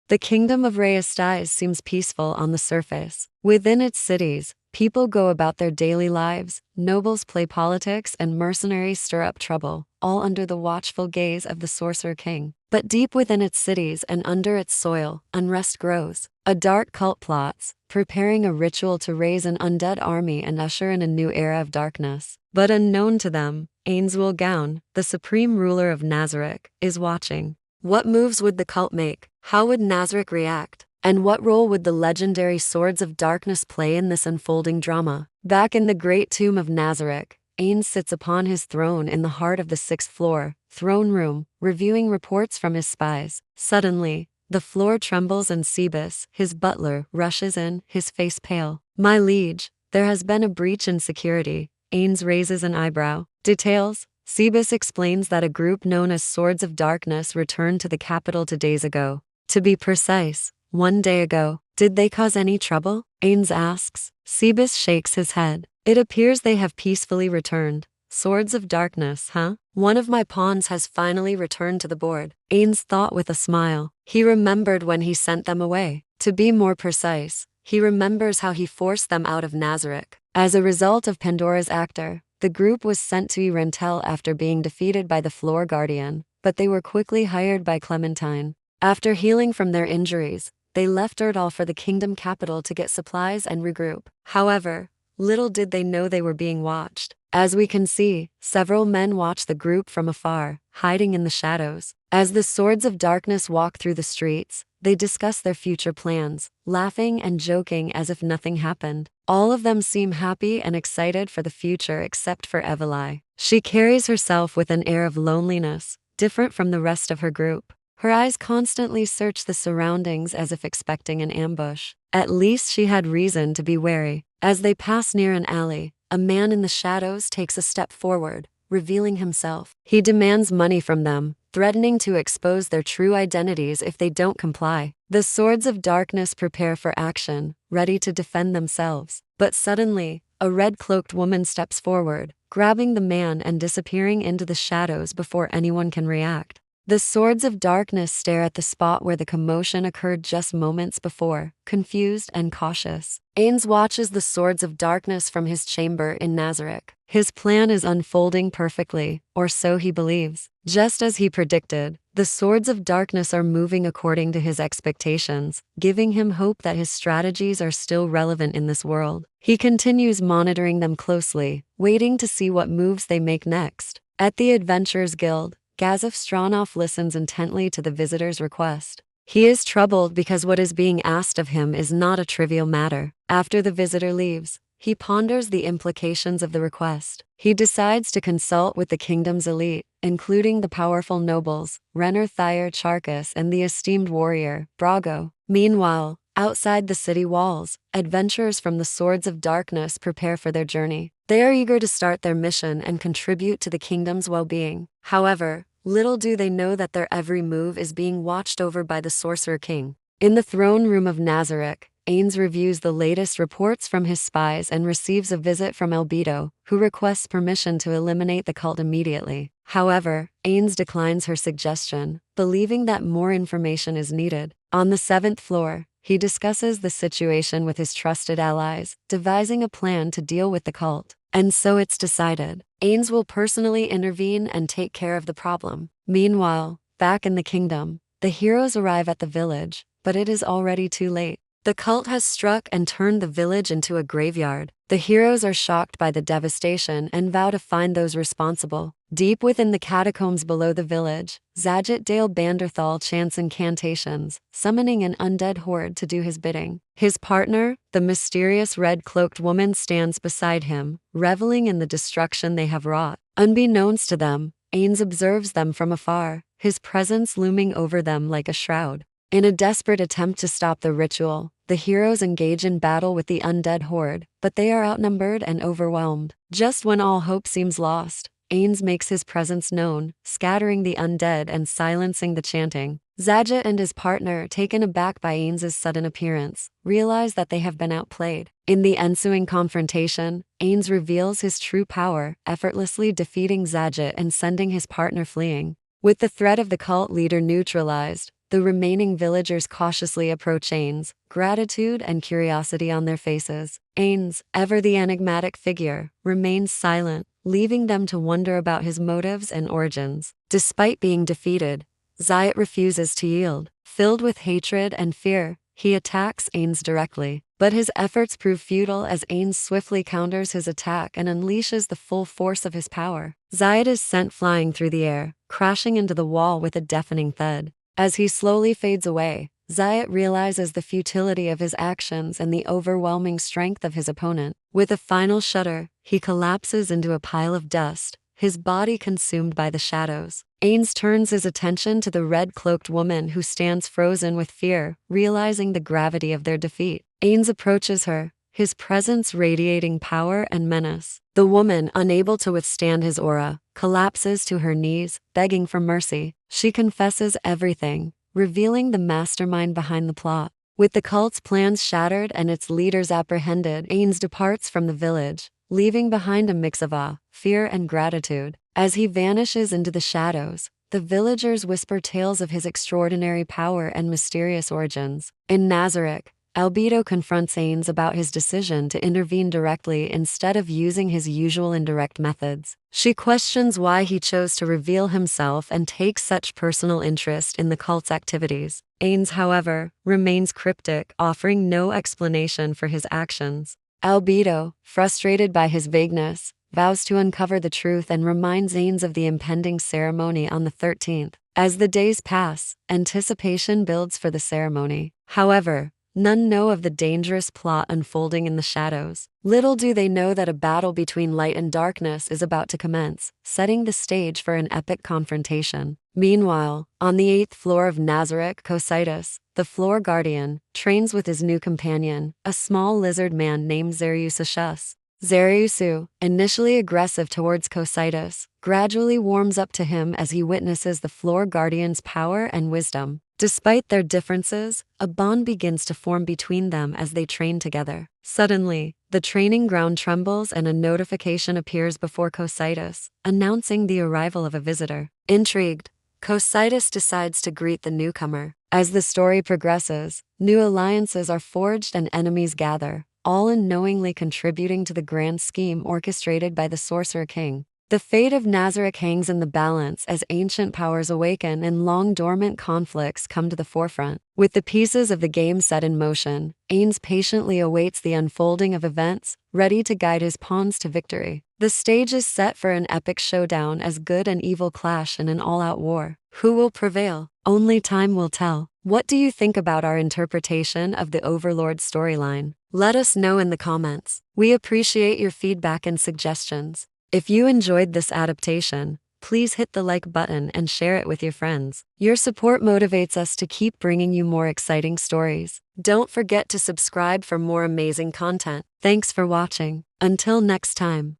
The kingdom of Rheastais seems peaceful on the surface. Within its cities, people go about their daily lives, nobles play politics, and mercenaries stir up trouble, all under the watchful gaze of the Sorcerer King. But deep within its cities and under its soil, unrest grows. A dark cult plots, preparing a ritual to raise an undead army and usher in a new era of darkness. But unknown to them, Ainswill Gown, the supreme ruler of Nazarick, is watching. What moves would the cult make? How would Nazarick react? And what role would the legendary Swords of Darkness play in this unfolding drama? Back in the great tomb of Nazarick, Ains sits upon his throne in the heart of the 6th floor throne room, reviewing reports from his spies. Suddenly, the floor trembles and Sebus, his butler, rushes in, his face pale. "My liege, there has been a breach in security." Ains raises an eyebrow. "Details?" Sebus explains that a group known as Swords of Darkness returned to the capital 2 days ago. To be precise, 1 day ago. "Did they cause any trouble?" Ains asks. Sebus shakes his head. "It appears they have peacefully returned." "Swords of Darkness, huh? One of my pawns has finally returned to the board." Ains thought with a smile. He remembered when he sent them away. To be more precise, he remembers how he forced them out of Nazarick. As a result of Pandora's actor, the group was sent to Erentel after being defeated by the Floor Guardian, but they were quickly hired by Clementine. After healing from their injuries, they left Erdal for the kingdom capital to get supplies and regroup. However, little did they know they were being watched. As we can see, several men watch the group from afar, hiding in the shadows. As the Swords of Darkness walk through the streets, they discuss their future plans, laughing and joking as if nothing happened. All of them seem happy and excited for the future except for Evelai. She carries herself with an air of loneliness, different from the rest of her group. Her eyes constantly search the surroundings as if expecting an ambush. At least she had reason to be wary. As they pass near an alley, a man in the shadows takes a step forward, revealing himself. He demands money from them, threatening to expose their true identities if they don't comply. The Swords of Darkness prepare for action, ready to defend themselves. But suddenly, a red-cloaked woman steps forward, grabbing the man and disappearing into the shadows before anyone can react. The Swords of Darkness stare at the spot where the commotion occurred just moments before, confused and cautious. Ains watches the Swords of Darkness from his chamber in Nazarick. His plan is unfolding perfectly, or so he believes. Just as he predicted, the Swords of Darkness are moving according to his expectations, giving him hope that his strategies are still relevant in this world. He continues monitoring them closely, waiting to see what moves they make next. At the Adventurers Guild, Gazif Stronov listens intently to the visitor's request. He is troubled because what is being asked of him is not a trivial matter. After the visitor leaves, he ponders the implications of the request. He decides to consult with the kingdom's elite, including the powerful nobles, Renner Thyre Charkas and the esteemed warrior, Brago. Meanwhile, outside the city walls, adventurers from the Swords of Darkness prepare for their journey. They are eager to start their mission and contribute to the kingdom's well-being. However, little do they know that their every move is being watched over by the Sorcerer King. In the throne room of Nazarick, Ains reviews the latest reports from his spies and receives a visit from Albedo, who requests permission to eliminate the cult immediately. However, Ains declines her suggestion, believing that more information is needed. On the 7th floor, he discusses the situation with his trusted allies, devising a plan to deal with the cult. And so it's decided. Ains will personally intervene and take care of the problem. Meanwhile, back in the kingdom, the heroes arrive at the village, but it is already too late. The cult has struck and turned the village into a graveyard. The heroes are shocked by the devastation and vow to find those responsible. Deep within the catacombs below the village, Zajet Dale Banderthal chants incantations, summoning an undead horde to do his bidding. His partner, the mysterious red-cloaked woman, stands beside him, reveling in the destruction they have wrought. Unbeknownst to them, Ains observes them from afar, his presence looming over them like a shroud. In a desperate attempt to stop the ritual, the heroes engage in battle with the undead horde, but they are outnumbered and overwhelmed. Just when all hope seems lost, Ains makes his presence known, scattering the undead and silencing the chanting. Zajet and his partner, taken aback by Ains's sudden appearance, realize that they have been outplayed. In the ensuing confrontation, Ains reveals his true power, effortlessly defeating Zajet and sending his partner fleeing. With the threat of the cult leader neutralized, the The remaining villagers cautiously approach Ains, gratitude and curiosity on their faces. Ains, ever the enigmatic figure, remains silent, leaving them to wonder about his motives and origins. Despite being defeated, Zayat refuses to yield. Filled with hatred and fear, he attacks Ains directly. But his efforts prove futile as Ains swiftly counters his attack and unleashes the full force of his power. Zayat is sent flying through the air, crashing into the wall with a deafening thud. As he slowly fades away, Zayat realizes the futility of his actions and the overwhelming strength of his opponent. With a final shudder, he collapses into a pile of dust, his body consumed by the shadows. Ains turns his attention to the red-cloaked woman who stands frozen with fear, realizing the gravity of their defeat. Ains approaches her, his presence radiating power and menace. The woman, unable to withstand his aura, collapses to her knees, begging for mercy. She confesses everything, revealing the mastermind behind the plot. With the cult's plans shattered and its leaders apprehended, Ains departs from the village, leaving behind a mix of awe, fear, and gratitude. As he vanishes into the shadows, the villagers whisper tales of his extraordinary power and mysterious origins. In Nazareth, Albedo confronts Ains about his decision to intervene directly instead of using his usual indirect methods. She questions why he chose to reveal himself and take such personal interest in the cult's activities. Ains, however, remains cryptic, offering no explanation for his actions. Albedo, frustrated by his vagueness, vows to uncover the truth and reminds Ains of the impending ceremony on the 13th. As the days pass, anticipation builds for the ceremony. However, none know of the dangerous plot unfolding in the shadows. Little do they know that a battle between light and darkness is about to commence, setting the stage for an epic confrontation. Meanwhile, on the 8th floor of Nazareth, Cositus, the floor guardian, trains with his new companion, a small lizard man named Zeriusus. Zeriusu, initially aggressive towards Cositus, gradually warms up to him as he witnesses the floor guardian's power and wisdom. Despite their differences, a bond begins to form between them as they train together. Suddenly, the training ground trembles and a notification appears before Cositus, announcing the arrival of a visitor. Intrigued, Cositus decides to greet the newcomer. As the story progresses, new alliances are forged and enemies gather, all unknowingly contributing to the grand scheme orchestrated by the Sorcerer King. The fate of Nazareth hangs in the balance as ancient powers awaken and long-dormant conflicts come to the forefront. With the pieces of the game set in motion, Ains patiently awaits the unfolding of events, ready to guide his pawns to victory. The stage is set for an epic showdown as good and evil clash in an all-out war. Who will prevail? Only time will tell. What do you think about our interpretation of the Overlord storyline? Let us know in the comments. We appreciate your feedback and suggestions. If you enjoyed this adaptation, please hit the like button and share it with your friends. Your support motivates us to keep bringing you more exciting stories. Don't forget to subscribe for more amazing content. Thanks for watching. Until next time.